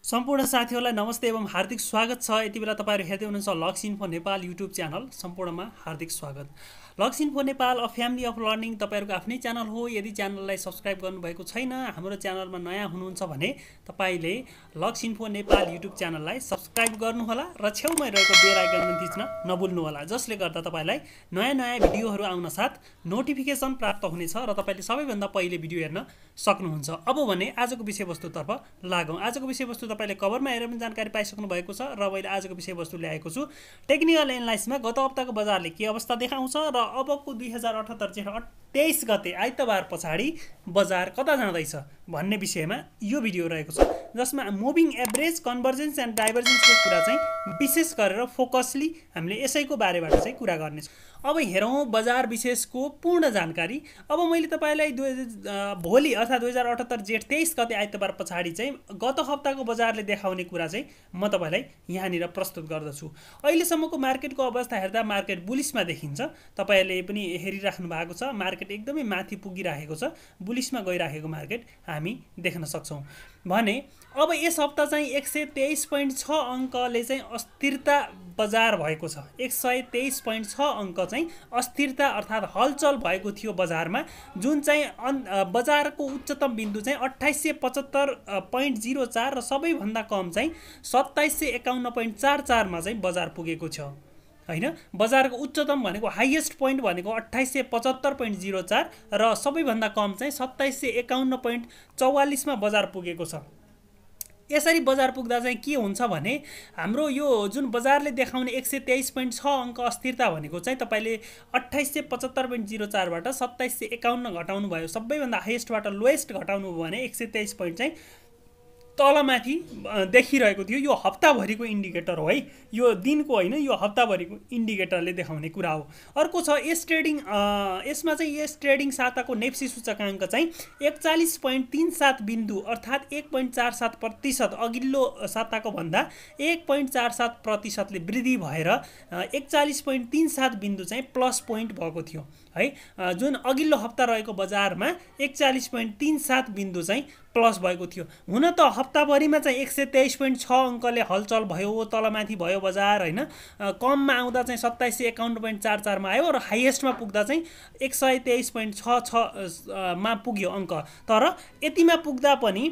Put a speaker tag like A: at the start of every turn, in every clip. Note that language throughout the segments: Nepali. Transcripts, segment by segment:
A: सम्पूर्ण साथीहरूलाई नमस्ते एवं हार्दिक स्वागत छ। यति बेला तपाईहरु हेर्दै हुनुहुन्छ lux info Nepal YouTube channel. सम्पूर्णमा हार्दिक स्वागत। Lux info Nepal a family of learning तपाईहरुको आफ्नै च्यानल हो। यदि च्यानललाई सब्स्क्राइब गर्नुभएको छैन, हाम्रो च्यानलमा नयाँ हुनुहुन्छ भने तपाईले लक्स इन्फो नेपाल युट्युब च्यानललाई सब्स्क्राइब गर्नुहोला र छेउमै रहेको बेल आइकन पनि थिच्न नभुल्नुहोला, जसले गर्दा तपाईलाई नयाँ नयाँ भिडियोहरु आउन साथ नोटिफिकेसन प्राप्त हुनेछ र तपाईले सबैभन्दा पहिले भिडियो हेर्न सक्नुहुन्छ। अब भने आजको विषयवस्तुतर्फ लागौं। आजको विषयवस्तु तपाईले कभरमा हेरेर पनि जानकारी पाइसक्नु भएको छ र मैले आजको विषयवस्तु ल्याएको छु। टेक्निकल एनालाइसिसमा गत हप्ताको बजारले के अवस्था देखाउँछ र अबको 2078 जेठ 23 गते आइतबार पछाडी बजार कता जाँदैछ भन्ने विषयमा यो भिडियो रहेको छ, जसमा मुभिङ एभरेज, कन्भर्जेन्स एन्ड डाइभर्जेन्सको कुरा चाहिँ विशेष गरेर फोकसली हामीले यसैको बारेबाट चाहिँ कुरा गर्नेछौँ। अब हेरौँ बजार विशेषको पूर्ण जानकारी। अब मैले तपाईलाई भोलि अर्थात् 2078 जेठ 23 गते आइतबार पछाडी चाहिँ गत हप्ताको बजारले देखाउने कुरा चाहिँ म तपाईलाई यहाँनिर प्रस्तुत गर्दछु। अहिलेसम्मको मार्केटको अवस्था हेर्दा मार्केट बुलिसमा देखिन्छ। तपाईहरुले पनि हेरिराख्नु भएको छ, मार्केट एकदमै माथि पुगिरहेको छ, बुलिसमा गइरहेको मार्केट हामी देख्न सक्छौं। भने अब यस हप्ता चाहिँ 123.6 अङ्कले चाहिँ अस्थिरता बजार भएको छ। 123.6 अङ्क चाहिँ अस्थिरता अर्थात् हलचल भएको थियो बजारमा, जुन चाहिँ बजारको उच्चतम बिन्दु चाहिँ 2875.04 र सबैभन्दा कम चाहिँ 2751.44 मा चाहिँ बजार पुगेको छ हैन। बजारको उच्चतम भनेको हाईएस्ट पोइन्ट भनेको 2875.04 र सबैभन्दा कम चाहिँ 2751.44 मा बजार पुगेको छ। यसरी बजार पुग्दा चाहिँ के हुन्छ भने हाम्रो यो जुन बजारले देखाउने 123.6 अङ्क अस्थिरता भनेको चाहिँ तपाईले 2875.04 बाट 2751 घटाउनु भयो, सबैभन्दा हाईएस्टबाट लोएस्ट घटाउनु भयो भने 123 पोइन्ट चाहिँ तलमाथि देखिरहेको थियो। यो हप्ताभरिको इन्डिकेटर हो है, यो दिनको हैन, यो हप्ताभरिको इन्डिकेटरले देखाउने कुरा हो। अर्को छ यस ट्रेडिङ, यसमा चाहिँ यस ट्रेडिङ साताको नेप्सी सूचकाङ्क चाहिँ 41.37 बिन्दु अर्थात् 1.47% अघिल्लो साताको भन्दा 1.47% ले वृद्धि भएर 41.37 बिन्दु चाहिँ प्लस पोइन्ट भएको थियो है। जुन अघिल्लो हप्ता रहेको बजारमा 41.37 बिन्दु चाहिँ प्लस भएको थियो। हुन त हप्ताभरिमा चाहिँ 123.6 अङ्कले हलचल भयो, तलमाथि भयो बजार हैन। कममा आउँदा चाहिँ 2751.44 मा आयो र हाईएस्टमा पुग्दा चाहिँ 123.66 मा पुग्यो अङ्क। तर यतिमा पुग्दा पनि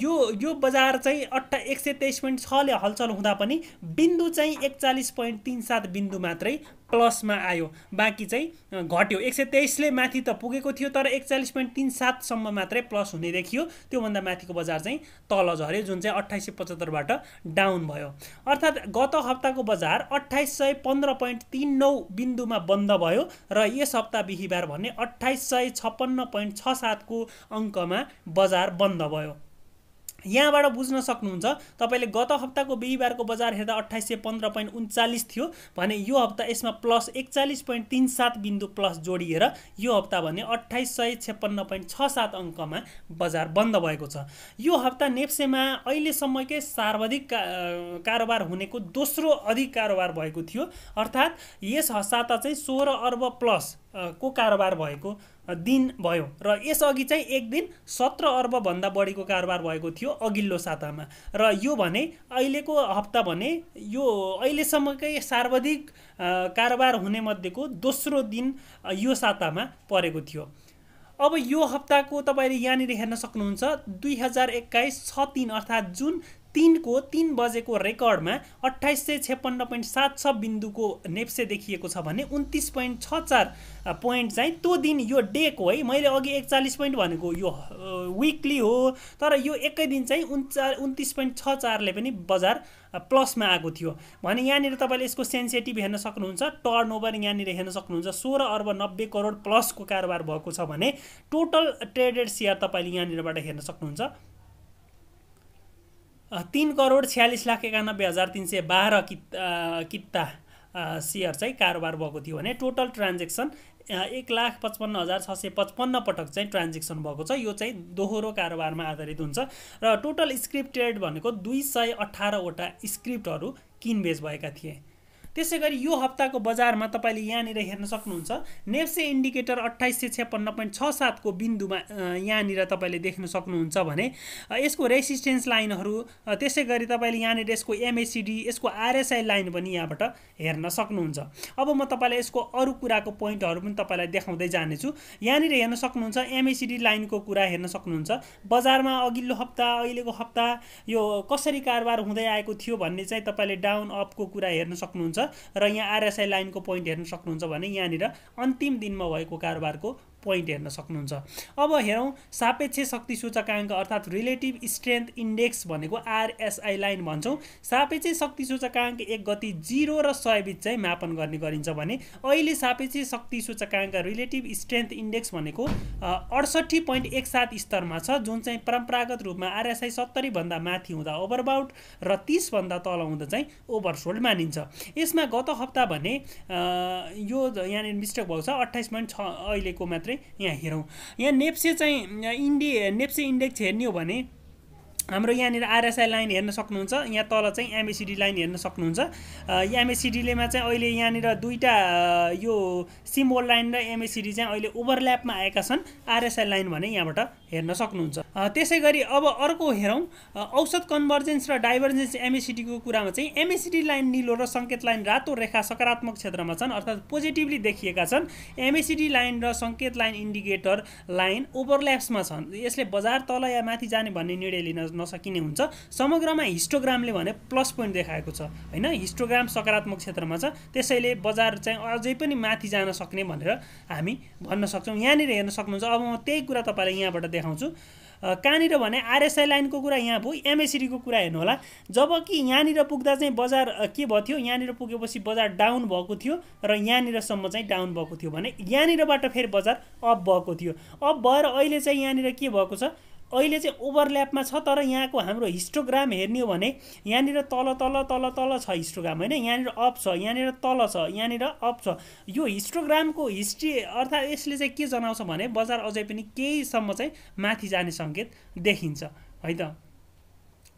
A: यो बजार चाहिँ 123.6 ले हलचल हुँदा पनि बिन्दु चाहिँ 41.37 बिन्दु मात्रै प्लसमा आयो, बाँकी चाहिँ घट्यो। 123 ले माथि त पुगेको थियो तर 41.37 सम्म मात्रै प्लस हुने देखियो, त्यो भन्दा माथिको बजार चाहिँ तल झर्यो, जुन चाहिँ 2875 बाट डाउन भयो। अर्थात् गत हप्ताको बजार 2815.39 बिन्दुमा बन्द भयो र यस हप्ता बिहीबार भने 2856.67 को अङ्कमा बजार बन्द भयो। यहाँबाट बुझ्न सक्नुहुन्छ तपाईले गत हप्ताको बिहीबारको बजार हेर्दा 2815.39 थियो भने यो हप्ता यसमा प्लस 41.37 बिन्दु प्लस जोडिएर यो हप्ता भने 2856.67 अङ्कमा बजार बन्द भएको छ। यो हप्ता नेप्सेमा अहिलेसम्मकै सर्वाधिक कारोबार हुनेको दोस्रो अधिक कारोबार भएको थियो, अर्थात् यस साता चाहिँ 16 अर्ब प्लस को कारोबार भएको दिन भयो र यसअघि चाहिँ एक दिन 17 अर्ब भन्दा बढीको कारोबार भएको थियो अघिल्लो सातामा। र यो भने अहिलेको हप्ता भने यो अहिलेसम्मकै सर्वाधिक कारोबार हुने मध्येको दोस्रो दिन यो सातामा परेको थियो। अब यो हप्ताको तपाईले यहाँनिर हेर्न सक्नुहुन्छ 2021 6/3 अर्थात् जुन 3 को 3 बजेको रेकर्डमा 2856.76 बिन्दुको नेप्से देखिएको छ भने 29.64 पोइन्ट चाहिँ त्यो दिन यो डेको है। मैले अघि 41 पोइन्ट भनेको यो विकली हो, तर यो एकै दिन चाहिँ 29.64 ले पनि बजार प्लसमा आएको थियो भने यहाँनिर तपाईले यसको सेन्सिटिभ हेर्न सक्नुहुन्छ। टर्नओभर यहाँनिर हेर्न सक्नुहुन्छ 16 अर्ब 90 करोड प्लसको कारोबार भएको छ भने टोटल ट्रेडेड शेयर तपाईले यहाँनिरबाट हेर्न सक्नुहुन्छ 3,46,91,312 किता शेयर चाहिँ कारोबार भएको थियो भने टोटल ट्रान्जेक्सन 1,55,655 पटक चाहिँ ट्रान्जेक्सन भएको छ। यो चाहिँ दोहोरो कारोबारमा आधारित हुन्छ र टोटल स्क्रिप्ट ट्रेड भनेको 218 वटा स्क्रिप्टहरू किनबेच भएका थिए। त्यसैगरी यो हप्ताको बजारमा तपाईले यहाँनिर हेर्न सक्नुहुन्छ नेप्से इन्डिकेटर 2856.67 को बिन्दुमा यहाँनिर तपाईले देख्न सक्नुहुन्छ भने यसको रेसिस्टेन्स लाइनहरु त्यसैगरी तपाईले यहाँनिर यसको MACD यसको RSI लाइन पनि यहाँबाट हेर्न सक्नुहुन्छ। अब म तपाईलाई यसको अरु कुराको पोइन्टहरु पनि तपाईलाई देखाउँदै जानेछु। यहाँनिर हेर्न सक्नुहुन्छ MACD लाइनको कुरा हेर्न सक्नुहुन्छ। बजारमा अघिल्लो हप्ता अहिलेको हप्ता यो कसरी कारोबार हुँदै आएको थियो भन्ने चाहिँ तपाईले डाउन अप को कुरा हेर्न सक्नुहुन्छ र यहाँ RSI लाइनको पोइन्ट हेर्न सक्नुहुन्छ भने यहाँनिर अन्तिम दिनमा भएको कारोबारको पोइन्ट हेर्न सक्नुहुन्छ। अब हेरौं सापेक्ष शक्ति सूचकांक अर्थात रिलेटिभ स्ट्रेन्थ इन्डेक्स भनेको RSI लाइन भन्छौं। सापेक्ष शक्ति सूचकांक एक गति 0 र 100 बीच चाहिँ मापन गर्ने गरिन्छ भने अहिले सापेक्ष शक्ति सूचकांक रिलेटिभ स्ट्रेन्थ इन्डेक्स भनेको 68.17 स्तरमा छ, जुन चाहिँ परम्परागत रूपमा RSI 70 भन्दा माथि हुँदा ओभरबाउट र 30 भन्दा तल हुँदा चाहिँ ओभरसोल्ड मानिन्छ। यसमा गत हप्ता भने यो यहाँ मिस्टेक भएको छ 28.6 अहिलेको मात्रै यहाँ हेरौं। यहाँ नेप्से चाहिँ नेप्से इन्डेक्स हेर्ने हो भने हाम्रो यहाँनिर RSI लाइन हेर्न सक्नुहुन्छ। यहाँ तल चाहिँ MACD लाइन हेर्न सक्नुहुन्छ। MACD लेमा चाहिँ अहिले यहाँनिर दुईटा यो सिम्बोल लाइन र MACD चाहिँ अहिले ओभरल्यापमा आएका छन्। RSI लाइन भने यहाँबाट हेर्न सक्नुहुन्छ। त्यसैगरी अब अर्को हेरौं औसत कन्भर्जेन्स र डाइभर्जेन्स MACD को कुरामा चाहिँ MACD लाइन नीलो र संकेत लाइन रातो रेखा सकारात्मक क्षेत्रमा छन् अर्थात पोजिटिभली देखिएका छन्। MACD लाइन र संकेत लाइन इन्डिकेटर लाइन ओभरल्याप्समा छन्। यसले बजार तल या माथि जाने भन्ने निर्णय लिन नसकिने हुन्छ। समग्रमा हिस्टोग्रामले भने प्लस पोइन्ट देखाएको छ हैन, हिस्टोग्राम सकारात्मक क्षेत्रमा छ, त्यसैले बजार चाहिँ अझै पनि माथि जान सक्ने भनेर हामी भन्न सक्छौं। यहाँनिर हेर्न सक्नुहुन्छ। अब म त्यही कुरा तपाईलाई यहाँबाट देखाउँछु। कहाँनिर भने RSI लाइनको कुरा यहाँ भयो, MACD को कुरा हेर्नु होला। जबकि यहाँनिर पुग्दा चाहिँ बजार के भयो थियो, यहाँनिर पुगेपछि बजार डाउन भएको थियो र यहाँनिरसम्म चाहिँ डाउन भएको थियो भने यहाँनिरबाट फेरि बजार अप भएको थियो। अप भएर अहिले चाहिँ यहाँनिर के भएको छ, अहिले चाहिँ ओभरल्यापमा छ। तर यहाँको हाम्रो हिस्टोग्राम हेर्ने हो भने यहाँनिर तल तल तल तल छ हिस्टोग्राम हैन, यहाँनिर अप छ, यहाँनिर तल छ, यहाँनिर अप छ। यो हिस्टोग्रामको हिस्ट्री अर्थात यसले चाहिँ के जनाउँछ भने बजार अझै पनि केहीसम्म चाहिँ माथि जाने संकेत देखिन्छ है त।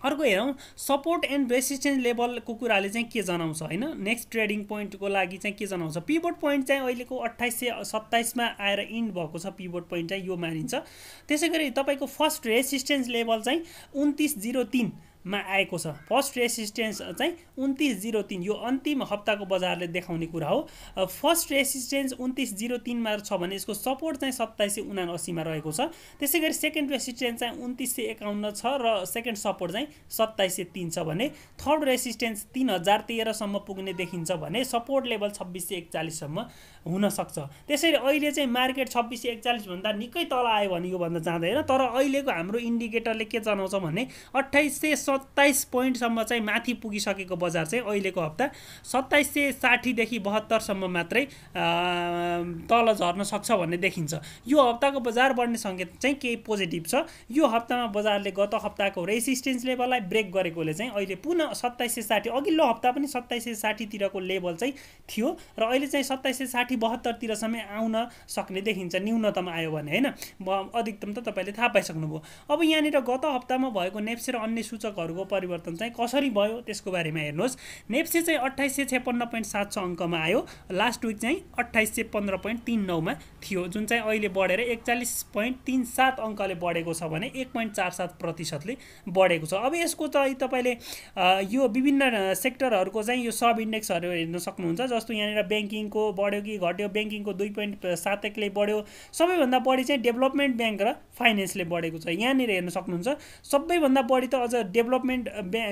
A: अर्को हेरौं सपोर्ट एन्ड रेसिस्टेन्स लेभलको कुराले चाहिँ के जनाउँछ हैन। नेक्स्ट ट्रेडिङ पोइन्टको लागि चाहिँ के जनाउँछ, पिभट पोइन्ट चाहिँ अहिलेको 2827 मा आएर इन्ड भएको छ। पिभट पोइन्ट चाहिँ यो मानिन्छ। त्यसैगरी तपाईको फर्स्ट रेसिस्टेन्स लेभल चाहिँ 2903 मा आएको छ। फर्स्ट रेसिस्टेन्स चाहिँ 2903 यो अन्तिम हप्ताको बजारले देखाउने कुरा हो। फर्स्ट रेसिस्टेन्स 2903 मा छ भने यसको सपोर्ट चाहिँ 2779 मा रहेको छ। त्यसैगरी सेकेन्ड रेसिस्टेन्स चाहिँ 2951 छ र सेकेन्ड सपोर्ट चाहिँ 2703 छ भने थर्ड रेसिस्टेन्स 3013 सम्म पुग्ने देखिन्छ भने सपोर्ट लेभल 2641 सम्म हुन सक्छ। त्यसैले अहिले चाहिँ मार्केट 2641 भन्दा निकै तल आयो भने यो भन्दा जाँदैन। तर अहिलेको हाम्रो इन्डिकेटरले के जनाउँछ भने 2827 पोइन्ट सम्म चाहिँ माथि पुगिसकेको बजार चाहिँ अहिलेको हप्ता 2760 देखि 72 सम्म मात्रै तल झर्न सक्छ भन्ने देखिन्छ। यो हप्ताको बजार बढ्ने संकेत चाहिँ केही पोजिटिभ छ। यो हप्तामा बजारले गत हप्ताको रेसिस्टेन्स लेभललाई ब्रेक गरेकोले चाहिँ अहिले पुनः 2760 अघिल्लो हप्ता पनि 2760 तिरको लेभल चाहिँ थियो र अहिले चाहिँ 2760 72 तिर सम्म आउन सक्ने देखिन्छ। न्यूनतम आयो भने हैन, अधिकतम त तपाईले थाहा पाइसक्नुभयो। अब यहाँनिर गत हप्तामा भएको नेप्से र अन्य सूचकहरुको परिवर्तन चाहिँ कसरी भयो त्यसको बारेमा हेर्नुहोस्। नेप्से चाहिँ 2856.76 अंकमा आयो। लास्ट विक चाहिँ 2815.39 मा थियो, जुन चाहिँ अहिले बढेर 41.37 अंकले बढेको छ भने 1.47% ले बढेको छ। अब यसको चाहिँ तपाईले यो विभिन्न सेक्टरहरुको चाहिँ यो सब इन्डेक्सहरु हेर्न सक्नुहुन्छ। जस्तो यहाँनिर बैंकिङको बढ्यो कि घट्यो, बैंकिङको 2.71 ले बढ्यो। सबैभन्दा बढी चाहिँ डेभलपमेन्ट बैंक र फाइनान्सले बढेको छ। यहाँनिर हेर्न सक्नुहुन्छ सबैभन्दा बढी त अझ डेभलपमेन्ट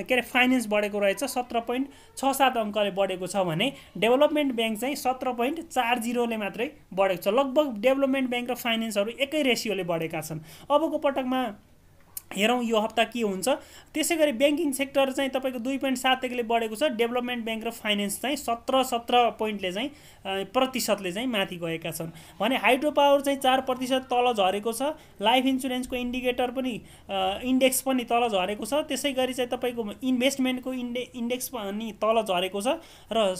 A: के रे फाइनान्स बढेको रहेछ 17.67 अंकले बढेको छ भने डेभलपमेन्ट बैंक चाहिँ 17.40 ले मात्रै बढेको छ। लगभग डेभलपमेन्ट बैंक र फाइनान्सहरु एकै रेशियोले बढेका छन्। अबको पटकमा हेरौं यो हप्ता के हुन्छ। त्यसैगरी बैंकिङ सेक्टर चाहिँ तपाईको 2.71 ले बढेको छ। डेभलपमेन्ट बैंक र फाइनान्स चाहिँ 17 पोइन्टले चाहिँ प्रतिशतले चाहिँ माथि गएका छन् भने हाइड्रो पावर चाहिँ 4% तल झरेको छ। लाइफ इन्स्योरेन्सको इन्डिकेटर पनि इन्डेक्स पनि तल झरेको छ। त्यसैगरी चाहिँ तपाईको इन्भेस्टमेन्टको इन्डेक्स पनि तल झरेको छ र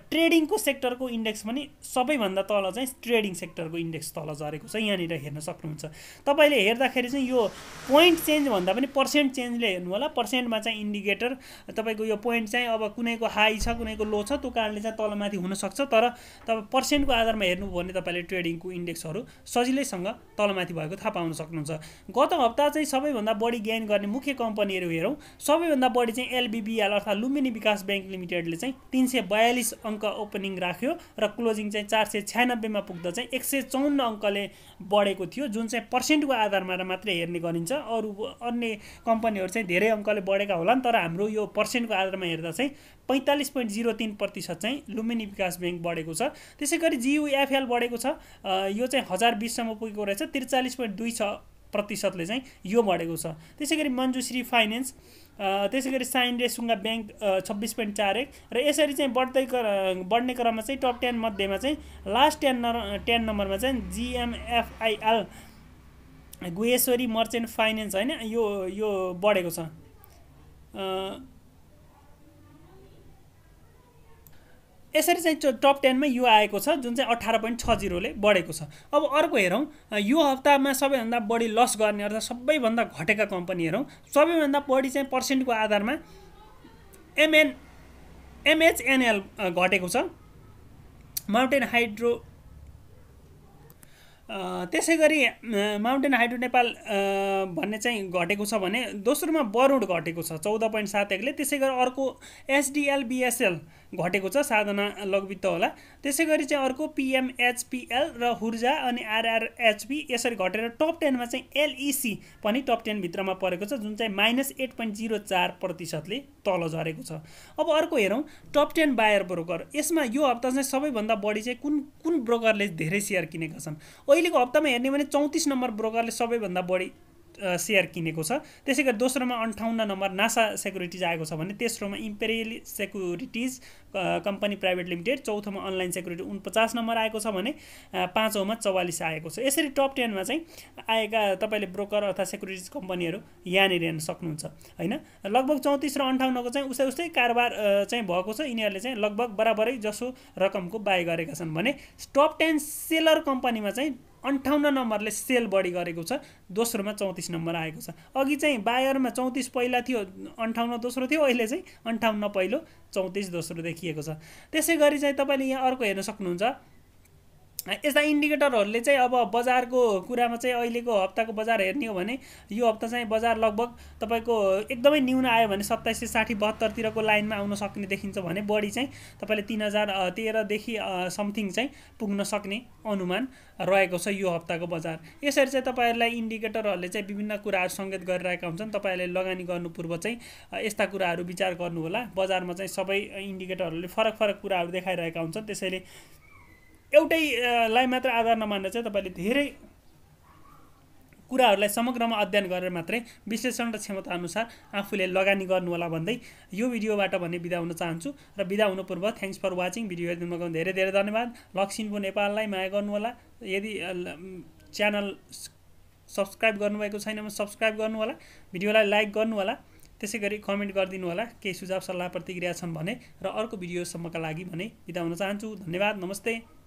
A: ट्रेडिङको सेक्टरको इन्डेक्स पनि सबैभन्दा तल चाहिँ ट्रेडिङ सेक्टरको इन्डेक्स तल झरेको छ। यहाँनिर हेर्न सक्नुहुन्छ। तपाईले हेर्दाखेरि चाहिँ यो पोइन्ट चेन्ज चेन्ज भन्दा पनि पर्सेन्ट चेन्जले हेर्नु होला। पर्सेन्टमा चाहिँ इन्डिकेटर तपाईँको यो पोइन्ट चाहिँ अब कुनैको हाई छ कुनैको लो छ, त्यो कारणले चाहिँ तलमाथि हुनसक्छ। तर तपाईँ पर्सेन्टको आधारमा हेर्नु भने तपाईँले ट्रेडिङको इन्डेक्सहरू सजिलैसँग तलमाथि भएको थाहा पाउन सक्नुहुन्छ। गत हप्ता चाहिँ सबैभन्दा बढी गेन गर्ने मुख्य कम्पनीहरू हेरौँ। सबैभन्दा बढी चाहिँ एलबिबिएल अर्थात् लुम्बिनी विकास ब्याङ्क लिमिटेडले चाहिँ 342 अङ्क ओपनिङ राख्यो र क्लोजिङ चाहिँ 496 मा पुग्दा चाहिँ 154 अङ्कले बढेको थियो, जुन चाहिँ पर्सेन्टको आधारमा मात्रै हेर्ने गरिन्छ। अरू अन्य कम्पनीहरू चाहिँ धेरै अङ्कले बढेका होलान्, तर हाम्रो यो पर्सेन्टको आधारमा हेर्दा चाहिँ 45.03% चाहिँ लुम्बिनी विकास ब्याङ्क बढेको छ। त्यसै गरी जियुएफएल बढेको छ, यो चाहिँ 1020 सम्म पुगेको रहेछ, 43.26% चाहिँ यो बढेको छ। त्यसै गरी मञ्जुश्री फाइनेन्स, त्यसै गरी साइन्डे सुङ्गा ब्याङ्क 26.41 र यसरी चाहिँ बढ्ने क्रममा चाहिँ टप 10 मध्येमा चाहिँ लास्ट 10 नम्बरमा चाहिँ जिएमएफआइएल गुहेश्वरी मर्चेन्ट फाइनेन्स होइन, यो बढेको छ। यसरी चाहिँ टप 10 मा यो आएको छ, जुन चाहिँ 18.60 ले बढेको छ। अब अर्को हेरौँ, यो हप्तामा सबैभन्दा बढी लस गर्ने अर्थात् सबैभन्दा घटेका कम्पनी हेरौँ। सबैभन्दा बढी चाहिँ पर्सेन्टको आधारमा एमएचएनएल घटेको छ, माउन्टेन हाइड्रो, त्यसै गरी माउन्टेन हाइड्रो नेपाल भन्ने चाहिँ घटेको छ भने दोस्रोमा बरुड घटेको छ 14.71 ले। त्यसै गरी अर्को एसडिएलबिएसएल घटेको छ, साधना लघुवित्त होला। त्यसै गरी चाहिँ अर्को पिएमएचपिएल र हुर्जा अनि आरआरएचपी यसरी घटेर टप 10 मा चाहिँ एलइसी पनि टप 10 भित्रमा परेको छ, जुन चाहिँ -8.04% ले तल झरेको छ। अब अर्को हेरौँ, टप 10 बायर ब्रोकर। यसमा यो हप्ता चाहिँ सबैभन्दा बढी चाहिँ कुन ब्रोकरले धेरै सेयर किनेका छन्। अहिलेको हप्तामा हेर्ने भने 34 नम्बर ब्रोकरले सबैभन्दा बढी सेयर किनेको छ। त्यसै गरी दोस्रोमा 58 नम्बर नासा सेक्युरिटिज आएको छ भने तेस्रोमा Imperial securities company private limited, चौथोमा अनलाइन सेक्युरिटी 49 नम्बर आएको छ भने पाँचौँमा 44 आएको छ। यसरी टप 10 मा चाहिँ आएका तपाईँले ब्रोकर अथवा सेक्युरिटिज कम्पनीहरू यहाँनिर हेर्न सक्नुहुन्छ होइन। लगभग 34 र 58 को चाहिँ उस्तै कारोबार चाहिँ भएको छ। यिनीहरूले चाहिँ लगभग बराबरै जसो रकमको बाई गरेका छन् भने टप 10 सेलर कम्पनीमा चाहिँ 58 नम्बरले सेल बढी गरेको छ, दोस्रोमा 34 नम्बर आएको छ। अघि चाहिँ बायरमा 34 पहिला थियो, 58 दोस्रो थियो, अहिले चाहिँ 58 पहिलो 34 दोस्रो देखिएको छ। त्यसै गरी चाहिँ तपाईँले यहाँ अर्को हेर्न सक्नुहुन्छ, यस्ता इन्डिकेटरहरूले चाहिँ अब बजारको कुरामा चाहिँ अहिलेको हप्ताको बजार हेर्ने हो भने यो हप्ता चाहिँ बजार लगभग तपाईँको एकदमै न्यून आयो भने 2760-72 तिरको लाइनमा आउन सक्ने देखिन्छ भने बढी चाहिँ तपाईँले 3013 देखि समथिङ चाहिँ पुग्न सक्ने अनुमान रहेको छ यो हप्ताको बजार। यसरी चाहिँ तपाईँहरूलाई इन्डिकेटरहरूले चाहिँ विभिन्न कुराहरू सङ्केत गरिरहेका हुन्छन्। तपाईँहरूले लगानी गर्नु पूर्व चाहिँ यस्ता कुराहरू विचार गर्नु होला। बजारमा चाहिँ सबै इन्डिकेटरहरूले फरक कुराहरू देखाइरहेका हुन्छन्, त्यसैले एउटैलाई मात्र आधार नमानेर चाहिँ तपाईँले धेरै कुराहरूलाई समग्रमा अध्ययन गरेर मात्रै विश्लेषण र क्षमता अनुसार आफूले लगानी गर्नु होला भन्दै यो भिडियोबाट भने बिदा हुन चाहन्छु। र बिदा हुनु पूर्व थ्याङ्क्स फर वाचिङ। भिडियो हेर्नुको धेरै धन्यवाद। लक्स इन्फो नेपाललाई माया गर्नु होला। यदि च्यानल सब्स्क्राइब गर्नुभएको छैन भने सब्स्क्राइब गर्नु होला, भिडियोलाई लाइक गर्नु होला, त्यसै गरी कमेन्ट गरिदिनु होला केही सुझाव सल्लाह प्रतिक्रिया छन् भने। र अर्को भिडियोसम्मका लागि भने बिदा हुन चाहन्छु। धन्यवाद, नमस्ते।